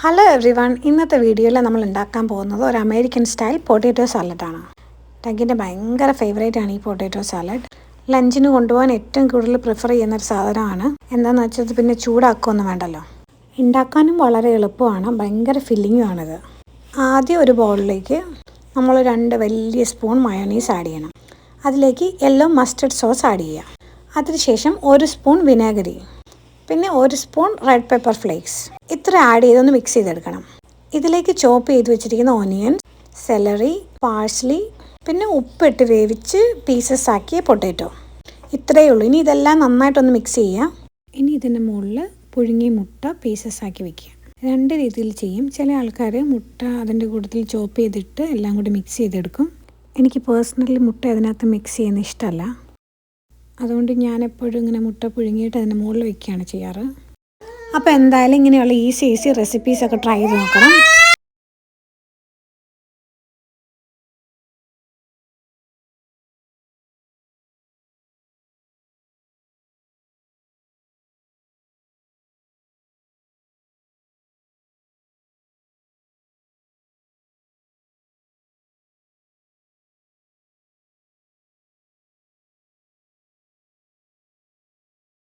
Hello every one, ഇന്നത്തെ വീഡിയോയിൽ നമ്മൾ ഉണ്ടാക്കാൻ പോകുന്നത് ഒരു അമേരിക്കൻ സ്റ്റൈൽ പൊട്ടാറ്റോ സാലഡാണ്. ടഗിൻ്റെ ഭയങ്കര ഫേവറേറ്റ് ആണ് ഈ പൊട്ടാറ്റോ സാലഡ്. ലഞ്ചിന് കൊണ്ടുപോകാൻ ഏറ്റവും കൂടുതൽ പ്രിഫർ ചെയ്യുന്നൊരു സാധനമാണ്. എന്താണെന്ന് വെച്ചാൽ പിന്നെ ചൂടാക്കുകയൊന്നും വേണ്ടല്ലോ. ഉണ്ടാക്കാനും വളരെ എളുപ്പമാണ്, ഭയങ്കര ഫില്ലിങ്ങുമാണിത്. ആദ്യം ഒരു ബൗളിലേക്ക് നമ്മൾ 2 വലിയ സ്പൂൺ മയോണീസ് ആഡ് ചെയ്യണം. അതിലേക്ക് യെല്ലോ മസ്റ്റർഡ് സോസ് ആഡ് ചെയ്യുക. അതിനുശേഷം 1 സ്പൂൺ വിനാഗിരി, പിന്നെ 1 സ്പൂൺ റെഡ് പെപ്പർ ഫ്ലേക്സ്, ഇത്ര ആഡ് ചെയ്തൊന്ന് മിക്സ് ചെയ്തെടുക്കണം. ഇതിലേക്ക് ചോപ്പ് ചെയ്ത് വെച്ചിരിക്കുന്ന ഓനിയൻ, സെലറി, പാഴ്സ്ലി, പിന്നെ ഉപ്പിട്ട് വേവിച്ച് പീസസ് ആക്കിയ പൊട്ടാറ്റോ, ഇത്രയേ ഉള്ളൂ. ഇനി ഇതെല്ലാം നന്നായിട്ടൊന്ന് മിക്സ് ചെയ്യുക. ഇനി ഇതിൻ്റെ മുകളിൽ പുഴുങ്ങിയ മുട്ട പീസസ് ആക്കി വെക്കുക. 2 രീതിയിൽ ചെയ്യും. ചില ആൾക്കാർ മുട്ട അതിൻ്റെ കൂട്ടത്തിൽ ചോപ്പ് ചെയ്തിട്ട് എല്ലാം കൂടി മിക്സ് ചെയ്തെടുക്കും. എനിക്ക് പേഴ്സണലി മുട്ട അതിനകത്ത് മിക്സ് ചെയ്യുന്ന ഇഷ്ടമല്ല. അതുകൊണ്ട് ഞാൻ എപ്പോഴും ഇങ്ങനെ മുട്ട പുഴുങ്ങിയിട്ട് അതിൻ്റെ മുകളിൽ വയ്ക്കുകയാണ് ചെയ്യാറ്. അപ്പോൾ എന്തായാലും ഇങ്ങനെയുള്ള ഈസി റെസിപ്പീസൊക്കെ ട്രൈ ചെയ്ത് നോക്കണം.